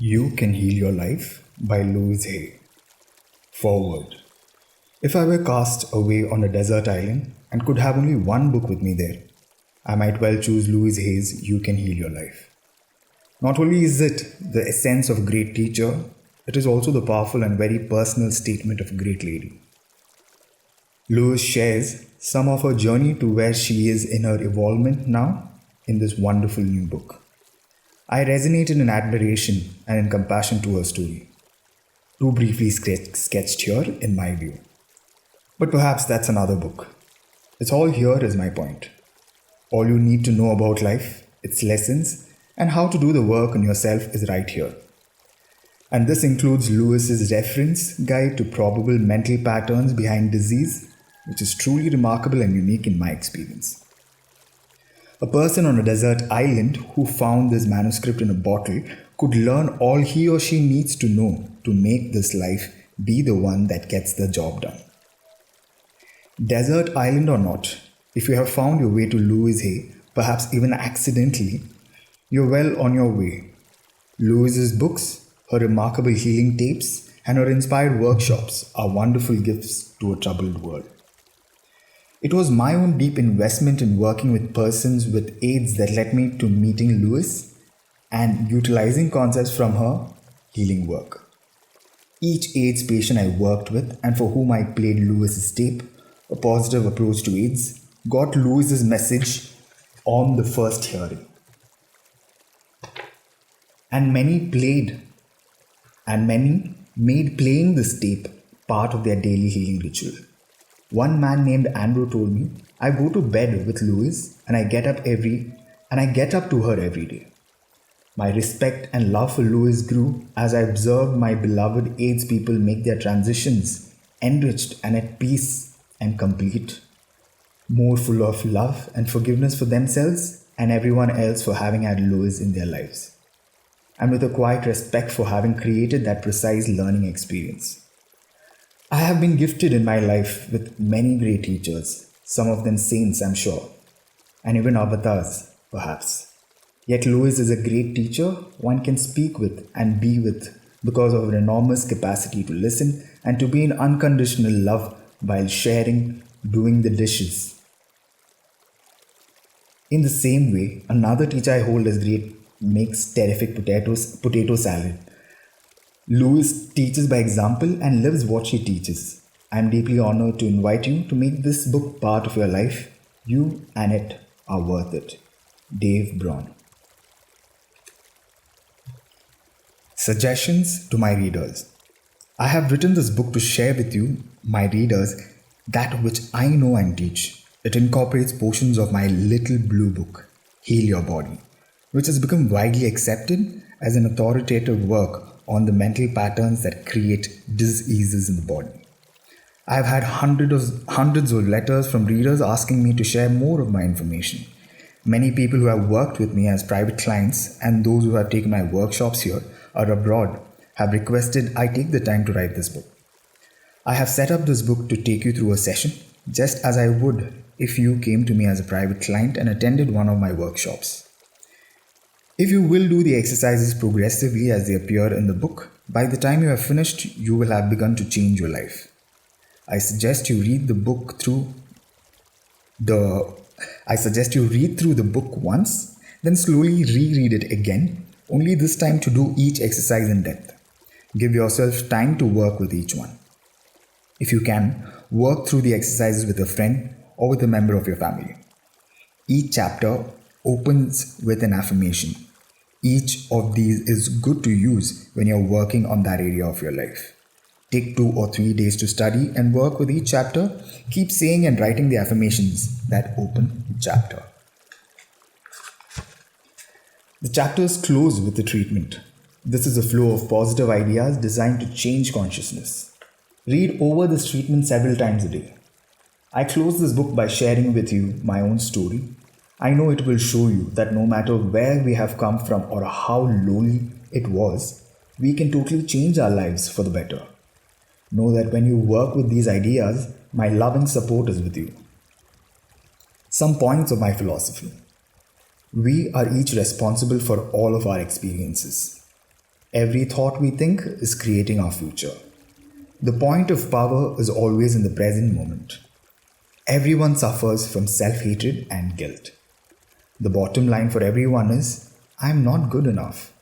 You Can Heal Your Life by Louise Hay. Forward. If I were cast away on a desert island and could have only one book with me there, I might well choose Louise Hay's You Can Heal Your Life. Not only is it the essence of a great teacher, it is also the powerful and very personal statement of a great lady. Louise shares some of her journey to where she is in her evolvement now in this wonderful new book. I resonated in admiration and in compassion to her story, too briefly sketched here in my view. But perhaps that's another book. It's all here is my point. All you need to know about life, its lessons, and how to do the work on yourself is right here. And this includes Lewis's reference guide to probable mental patterns behind disease, which is truly remarkable and unique in my experience. A person on a desert island who found this manuscript in a bottle could learn all he or she needs to know to make this life be the one that gets the job done. Desert island or not, if you have found your way to Louise Hay, perhaps even accidentally, you're well on your way. Louise's books, her remarkable healing tapes, and her inspired workshops are wonderful gifts to a troubled world. It was my own deep investment in working with persons with AIDS that led me to meeting Louise and utilizing concepts from her healing work. Each AIDS patient I worked with and for whom I played Louise's tape, A Positive Approach to AIDS, got Louise's message on the first hearing. And many made playing this tape part of their daily healing ritual. One man named Andrew told me, I go to bed with Louise and I get up to her every day. My respect and love for Louise grew as I observed my beloved AIDS people make their transitions enriched and at peace and complete, more full of love and forgiveness for themselves and everyone else for having had Louise in their lives, and with a quiet respect for having created that precise learning experience. I have been gifted in my life with many great teachers, some of them saints, I'm sure, and even avatars, perhaps. Yet Louise is a great teacher one can speak with and be with because of her enormous capacity to listen and to be in unconditional love while sharing, doing the dishes. In the same way, another teacher I hold as great makes terrific potato salad. Louise teaches by example and lives what she teaches. I am deeply honored to invite you to make this book part of your life. You and it are worth it. Dave Braun. Suggestions to my readers. I have written this book to share with you, my readers, that which I know and teach. It incorporates portions of my little blue book, Heal Your Body, which has become widely accepted as an authoritative work on the mental patterns that create diseases in the body. I have had hundreds of letters from readers asking me to share more of my information. Many people who have worked with me as private clients and those who have taken my workshops here or abroad have requested I take the time to write this book. I have set up this book to take you through a session, just as I would if you came to me as a private client and attended one of my workshops. If you will do the exercises progressively as they appear in the book, by the time you have finished, you will have begun to change your life. I suggest you read through the book once, then slowly reread it again, only this time to do each exercise in depth. Give yourself time to work with each one. If you can, work through the exercises with a friend or with a member of your family. Each chapter opens with an affirmation. Each of these is good to use when you're working on that area of your life. Take 2 or 3 days to study and work with each chapter. Keep saying and writing the affirmations that open the chapter. The chapters close with the treatment. This is a flow of positive ideas designed to change consciousness. Read over this treatment several times a day. I close this book by sharing with you my own story. I know it will show you that no matter where we have come from or how lowly it was, we can totally change our lives for the better. Know that when you work with these ideas, my loving support is with you. Some points of my philosophy. We are each responsible for all of our experiences. Every thought we think is creating our future. The point of power is always in the present moment. Everyone suffers from self-hatred and guilt. The bottom line for everyone is, I'm not good enough.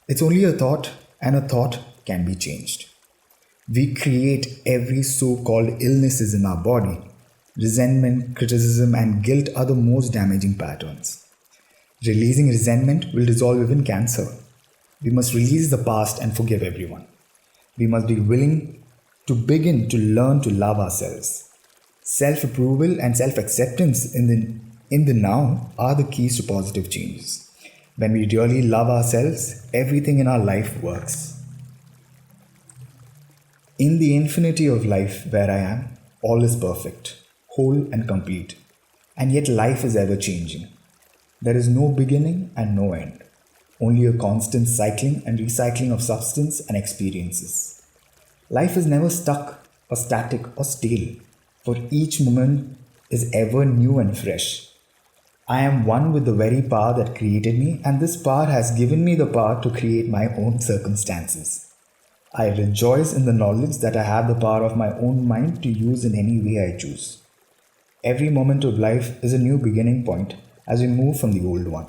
It's only a thought, and a thought can be changed. We create every so-called illnesses in our body. Resentment, criticism, and guilt are the most damaging patterns. Releasing resentment will dissolve even cancer. We must release the past and forgive everyone. We must be willing to begin to learn to love ourselves. Self-approval and self-acceptance in the now are the keys to positive changes. When we really love ourselves, everything in our life works. In the infinity of life where I am, all is perfect, whole and complete. And yet life is ever changing. There is no beginning and no end. Only a constant cycling and recycling of substance and experiences. Life is never stuck or static or stale, for each moment is ever new and fresh. I am one with the very power that created me, and this power has given me the power to create my own circumstances. I rejoice in the knowledge that I have the power of my own mind to use in any way I choose. Every moment of life is a new beginning point as we move from the old one.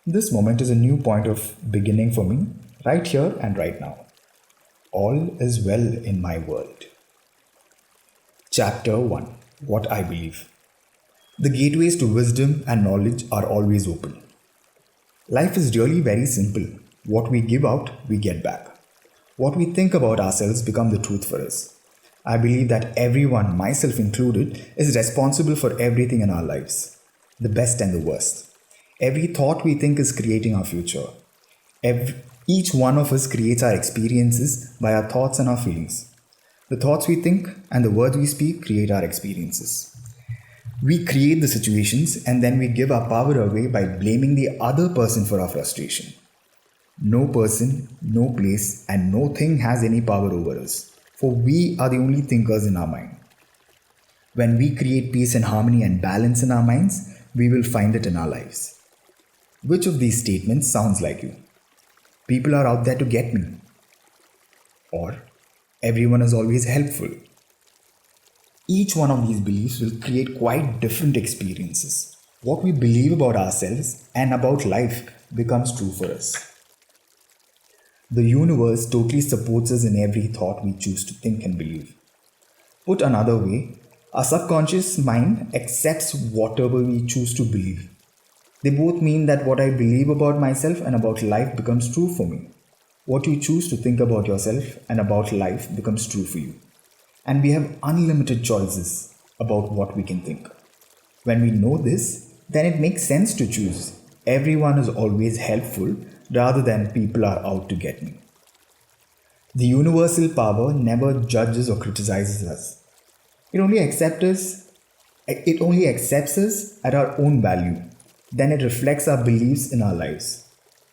This moment is a new point of beginning for me, right here and right now. All is well in my world. Chapter 1. What I believe. The gateways to wisdom and knowledge are always open. Life is really very simple. What we give out, we get back. What we think about ourselves becomes the truth for us. I believe that everyone, myself included, is responsible for everything in our lives. The best and the worst. Every thought we think is creating our future. Each one of us creates our experiences by our thoughts and our feelings. The thoughts we think and the words we speak create our experiences. We create the situations and then we give our power away by blaming the other person for our frustration. No person, no place, and no thing has any power over us, for we are the only thinkers in our mind. When we create peace and harmony and balance in our minds, we will find it in our lives. Which of these statements sounds like you? People are out there to get me. Or everyone is always helpful. Each one of these beliefs will create quite different experiences. What we believe about ourselves and about life becomes true for us. The universe totally supports us in every thought we choose to think and believe. Put another way, our subconscious mind accepts whatever we choose to believe. They both mean that what I believe about myself and about life becomes true for me. What you choose to think about yourself and about life becomes true for you. And we have unlimited choices about what we can think. When we know this, then it makes sense to choose. Everyone is always helpful rather than people are out to get me. The universal power never judges or criticizes us. It only accepts us at our own value. Then it reflects our beliefs in our lives.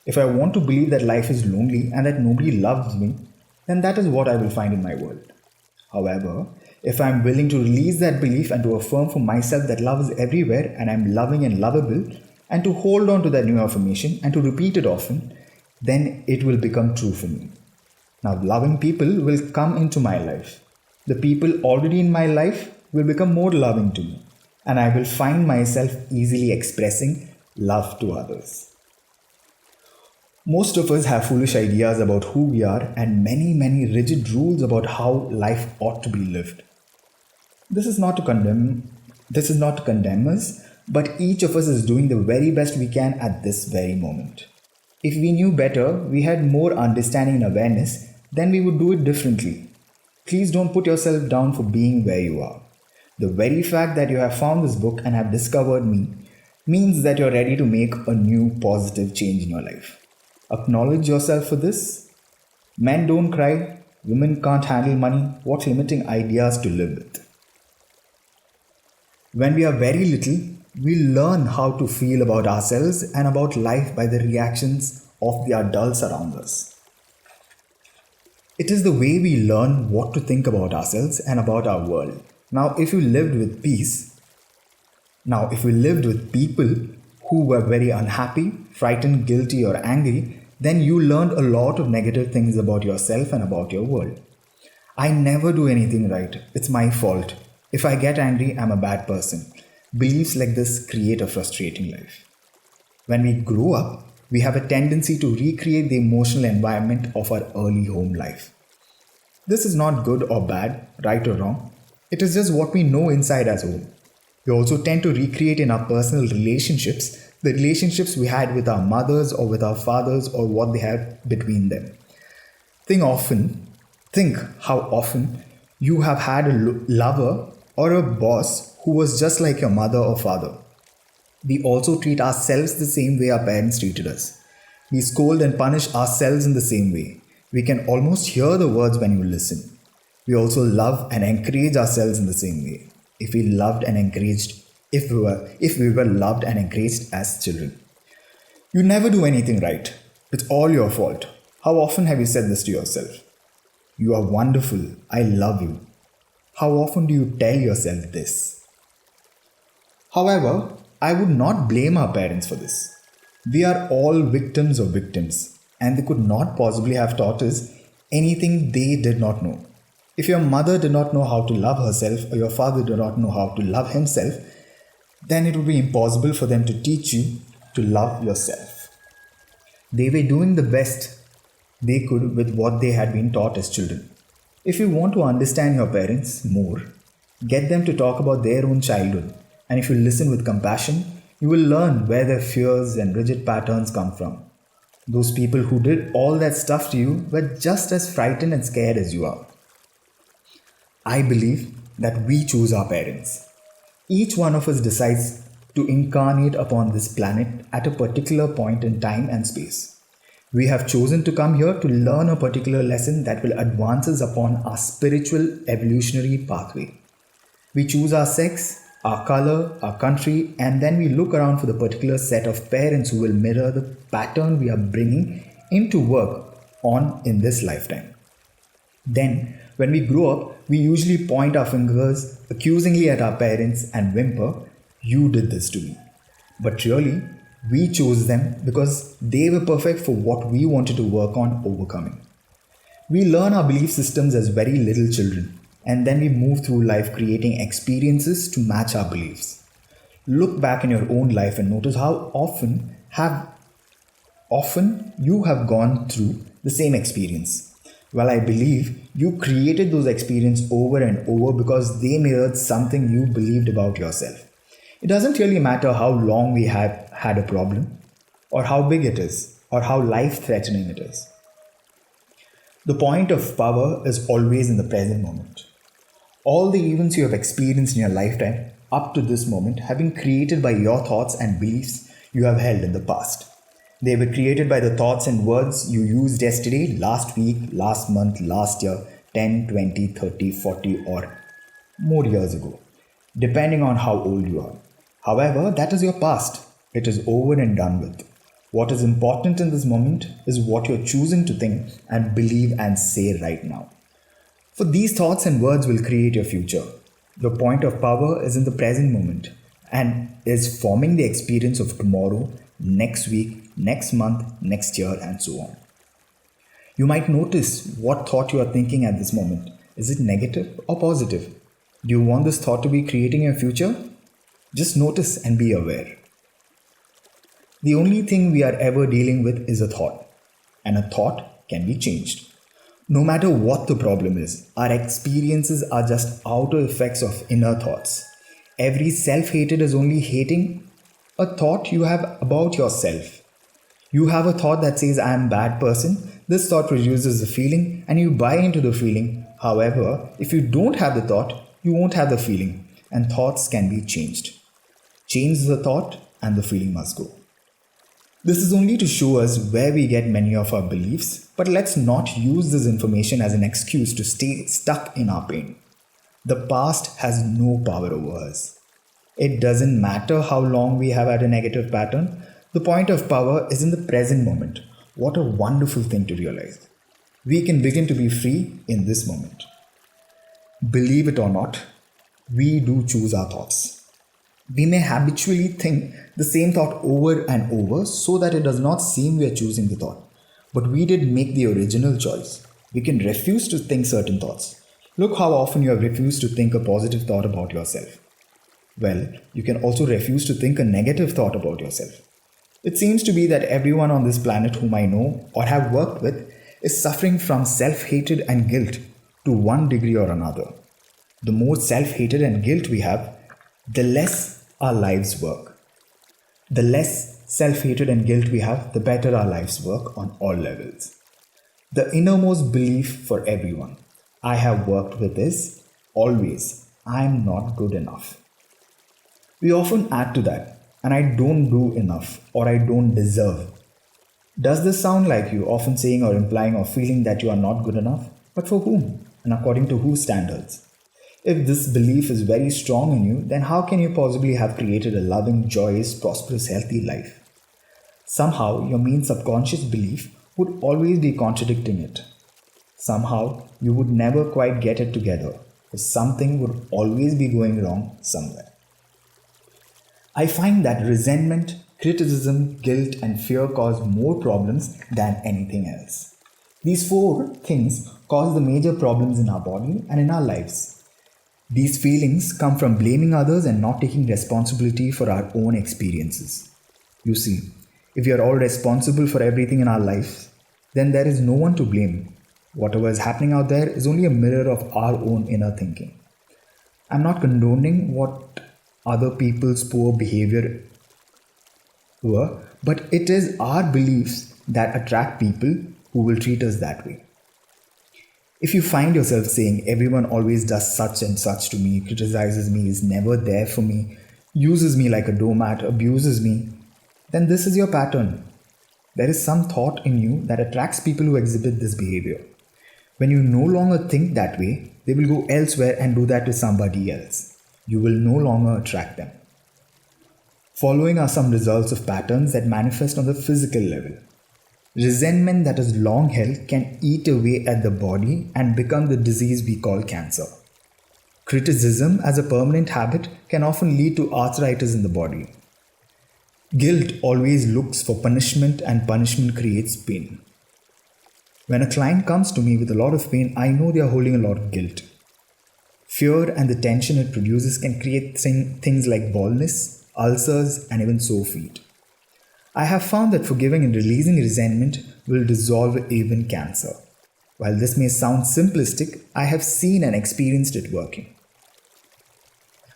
If I want to believe that life is lonely and that nobody loves me, then that is what I will find in my world. However, if I am willing to release that belief and to affirm for myself that love is everywhere and I am loving and lovable, and to hold on to that new affirmation and to repeat it often, then it will become true for me. Now, loving people will come into my life. The people already in my life will become more loving to me, and I will find myself easily expressing love to others. Most of us have foolish ideas about who we are and many rigid rules about how life ought to be lived. This is not to condemn us, but each of us is doing the very best we can at this very moment. If we knew better, we had more understanding and awareness, then we would do it differently. Please don't put yourself down for being where you are. The very fact that you have found this book and have discovered me means that you're ready to make a new positive change in your life. Acknowledge yourself for this. Men don't cry, women can't handle money. What limiting ideas to live with? When we are very little, we learn how to feel about ourselves and about life by the reactions of the adults around us. It is the way we learn what to think about ourselves and about our world. Now, if we lived with people who were very unhappy, frightened, guilty, or angry, then you learned a lot of negative things about yourself and about your world. I never do anything right. It's my fault. If I get angry, I'm a bad person. Beliefs like this create a frustrating life. When we grow up, we have a tendency to recreate the emotional environment of our early home life. This is not good or bad, right or wrong. It is just what we know inside as home. We also tend to recreate in our personal relationships the relationships we had with our mothers or with our fathers or what they had between them. Think how often you have had a lover or a boss who was just like your mother or father. We also treat ourselves the same way our parents treated us. We scold and punish ourselves in the same way. We can almost hear the words when you listen. We also love and encourage ourselves in the same way. If we were loved and encouraged as children. You never do anything right. It's all your fault. How often have you said this to yourself? You are wonderful. I love you. How often do you tell yourself this? However, I would not blame our parents for this. We are all victims of victims, and they could not possibly have taught us anything they did not know. If your mother did not know how to love herself or your father did not know how to love himself, then it would be impossible for them to teach you to love yourself. They were doing the best they could with what they had been taught as children. If you want to understand your parents more, get them to talk about their own childhood, and if you listen with compassion, you will learn where their fears and rigid patterns come from. Those people who did all that stuff to you were just as frightened and scared as you are. I believe that we choose our parents. Each one of us decides to incarnate upon this planet at a particular point in time and space. We have chosen to come here to learn a particular lesson that will advance us upon our spiritual evolutionary pathway. We choose our sex, our color, our country, and then we look around for the particular set of parents who will mirror the pattern we are bringing into work on in this lifetime. Then, when we grow up, we usually point our fingers accusingly at our parents and whimper, "You did this to me." But really, we chose them because they were perfect for what we wanted to work on overcoming. We learn our belief systems as very little children, and then we move through life creating experiences to match our beliefs. Look back in your own life and notice how often you have gone through the same experience. Well, I believe you created those experiences over and over because they mirrored something you believed about yourself. It doesn't really matter how long we have had a problem, or how big it is, or how life-threatening it is. The point of power is always in the present moment. All the events you have experienced in your lifetime up to this moment have been created by your thoughts and beliefs you have held in the past. They were created by the thoughts and words you used yesterday, last week, last month, last year, 10, 20, 30, 40 or more years ago, depending on how old you are. However, that is your past. It is over and done with. What is important in this moment is what you're choosing to think and believe and say right now. For these thoughts and words will create your future. Your point of power is in the present moment and is forming the experience of tomorrow, next week, next month, next year, and so on. You might notice what thought you are thinking at this moment. Is it negative or positive? Do you want this thought to be creating your future? Just notice and be aware. The only thing we are ever dealing with is a thought, and a thought can be changed. No matter what the problem is, our experiences are just outer effects of inner thoughts. Every self-hatred is only hating a thought you have about yourself. You have a thought that says, "I am a bad person." This thought produces a feeling and you buy into the feeling. However, if you don't have the thought, you won't have the feeling, and thoughts can be changed. Change the thought and the feeling must go. This is only to show us where we get many of our beliefs, but let's not use this information as an excuse to stay stuck in our pain. The past has no power over us. It doesn't matter how long we have had a negative pattern. The point of power is in the present moment. What a wonderful thing to realize. We can begin to be free in this moment. Believe it or not, we do choose our thoughts. We may habitually think the same thought over and over so that it does not seem we are choosing the thought. But we did make the original choice. We can refuse to think certain thoughts. Look how often you have refused to think a positive thought about yourself. Well, you can also refuse to think a negative thought about yourself. It seems to be that everyone on this planet whom I know or have worked with is suffering from self-hatred and guilt to one degree or another. The more self-hatred and guilt we have, the less our lives work. The less self-hatred and guilt we have, the better our lives work on all levels. The innermost belief for everyone I have worked with is always, I am not good enough. We often add to that, and I don't do enough or I don't deserve. Does this sound like you often saying or implying or feeling that you are not good enough? But for whom? And according to whose standards? If this belief is very strong in you, then how can you possibly have created a loving, joyous, prosperous, healthy life? Somehow, your main subconscious belief would always be contradicting it. Somehow, you would never quite get it together, because something would always be going wrong somewhere. I find that resentment, criticism, guilt, and fear cause more problems than anything else. These four things cause the major problems in our body and in our lives. These feelings come from blaming others and not taking responsibility for our own experiences. You see, if we are all responsible for everything in our life, then there is no one to blame. Whatever is happening out there is only a mirror of our own inner thinking. I'm not condoning what other people's poor behavior were, but it is our beliefs that attract people who will treat us that way. If you find yourself saying everyone always does such and such to me, criticizes me, is never there for me, uses me like a doormat, abuses me, then this is your pattern. There is some thought in you that attracts people who exhibit this behavior. When you no longer think that way, they will go elsewhere and do that to somebody else. You will no longer attract them. Following are some results of patterns that manifest on the physical level. Resentment that is long held can eat away at the body and become the disease we call cancer. Criticism as a permanent habit can often lead to arthritis in the body. Guilt always looks for punishment and punishment creates pain. When a client comes to me with a lot of pain, I know they are holding a lot of guilt. Fear and the tension it produces can create things like baldness, ulcers, and even sore feet. I have found that forgiving and releasing resentment will dissolve even cancer. While this may sound simplistic, I have seen and experienced it working.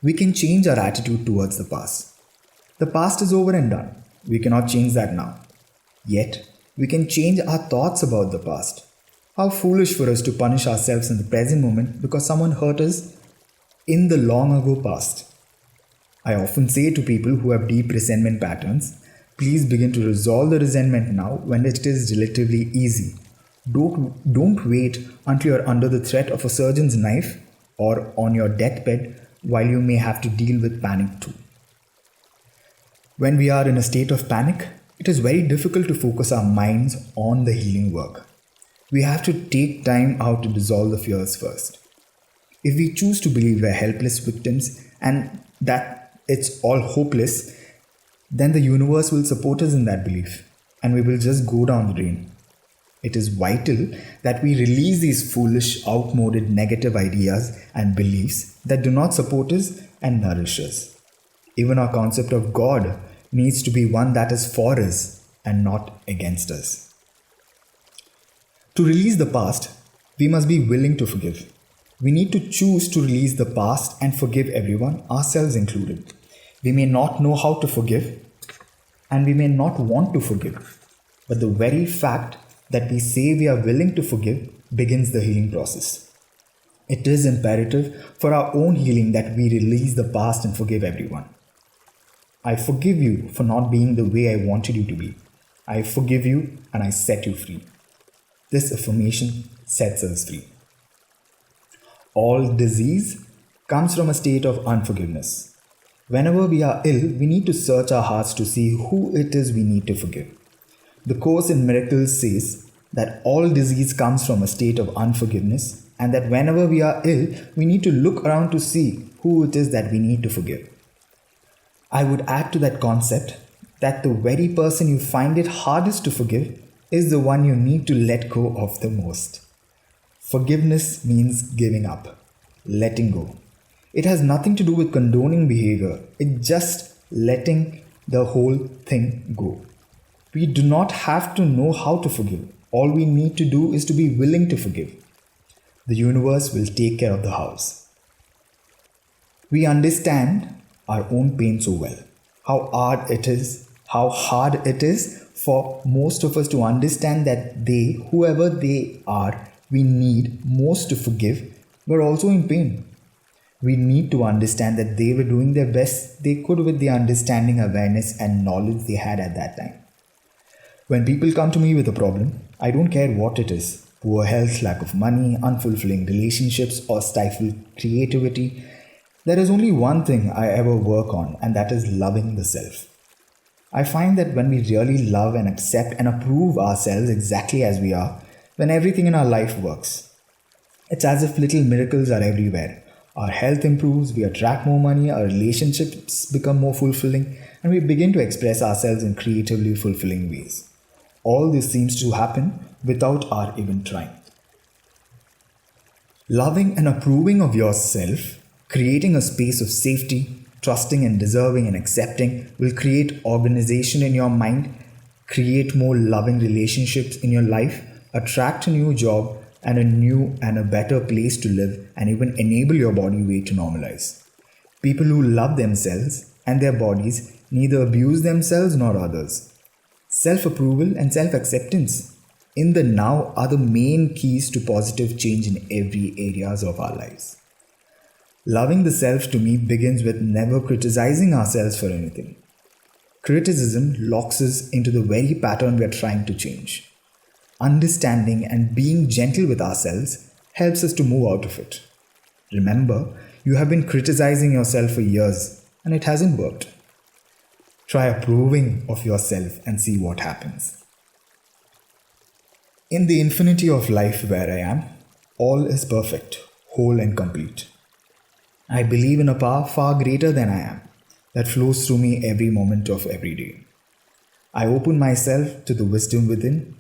We can change our attitude towards the past. The past is over and done. We cannot change that now. Yet, we can change our thoughts about the past. How foolish for us to punish ourselves in the present moment because someone hurt us in the long ago past. I often say to people who have deep resentment patterns, please begin to resolve the resentment now when it is relatively easy. Don't wait until you are under the threat of a surgeon's knife or on your deathbed while you may have to deal with panic too. When we are in a state of panic, it is very difficult to focus our minds on the healing work. We have to take time out to dissolve the fears first. If we choose to believe we're helpless victims and that it's all hopeless, then the universe will support us in that belief and we will just go down the drain. It is vital that we release these foolish, outmoded, negative ideas and beliefs that do not support us and nourish us. Even our concept of God needs to be one that is for us and not against us. To release the past, we must be willing to forgive. We need to choose to release the past and forgive everyone, ourselves included. We may not know how to forgive and we may not want to forgive, but the very fact that we say we are willing to forgive begins the healing process. It is imperative for our own healing that we release the past and forgive everyone. I forgive you for not being the way I wanted you to be. I forgive you and I set you free. This affirmation sets us free. All disease comes from a state of unforgiveness. Whenever we are ill, we need to search our hearts to see who it is we need to forgive. The Course in Miracles says that all disease comes from a state of unforgiveness and that whenever we are ill, we need to look around to see who it is that we need to forgive. I would add to that concept that the very person you find it hardest to forgive is the one you need to let go of the most. Forgiveness means giving up, letting go. It has nothing to do with condoning behavior, it's just letting the whole thing go. We do not have to know how to forgive. All we need to do is to be willing to forgive. The universe will take care of the house. We understand our own pain so well. How hard it is for most of us to understand that whoever they are, we need most to forgive, were also in pain. We need to understand that they were doing their best they could with the understanding, awareness, and knowledge they had at that time. When people come to me with a problem, I don't care what it is: poor health, lack of money, unfulfilling relationships, or stifled creativity. There is only one thing I ever work on, and that is loving the self. I find that when we really love and accept and approve ourselves exactly as we are, then everything in our life works. It's as if little miracles are everywhere. Our health improves, we attract more money, our relationships become more fulfilling, and we begin to express ourselves in creatively fulfilling ways. All this seems to happen without our even trying. Loving and approving of yourself, creating a space of safety, trusting and deserving and accepting will create organization in your mind, create more loving relationships in your life, attract a new job and a new and a better place to live, and even enable your body weight to normalize. People who love themselves and their bodies neither abuse themselves nor others. Self-approval and self-acceptance in the now are the main keys to positive change in every areas of our lives. Loving the self to me begins with never criticizing ourselves for anything. Criticism locks us into the very pattern we are trying to change. Understanding and being gentle with ourselves helps us to move out of it. Remember, you have been criticizing yourself for years and it hasn't worked. Try approving of yourself and see what happens. In the infinity of life where I am, all is perfect, whole and complete. I believe in a power far greater than I am that flows through me every moment of every day. I open myself to the wisdom within,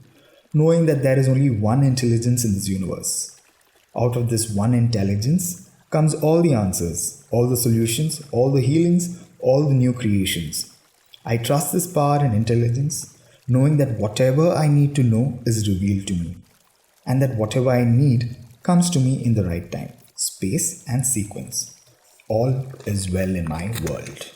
knowing that there is only one intelligence in this universe. Out of this one intelligence comes all the answers, all the solutions, all the healings, all the new creations. I trust this power and intelligence, knowing that whatever I need to know is revealed to me, and that whatever I need comes to me in the right time, space, and sequence. All is well in my world.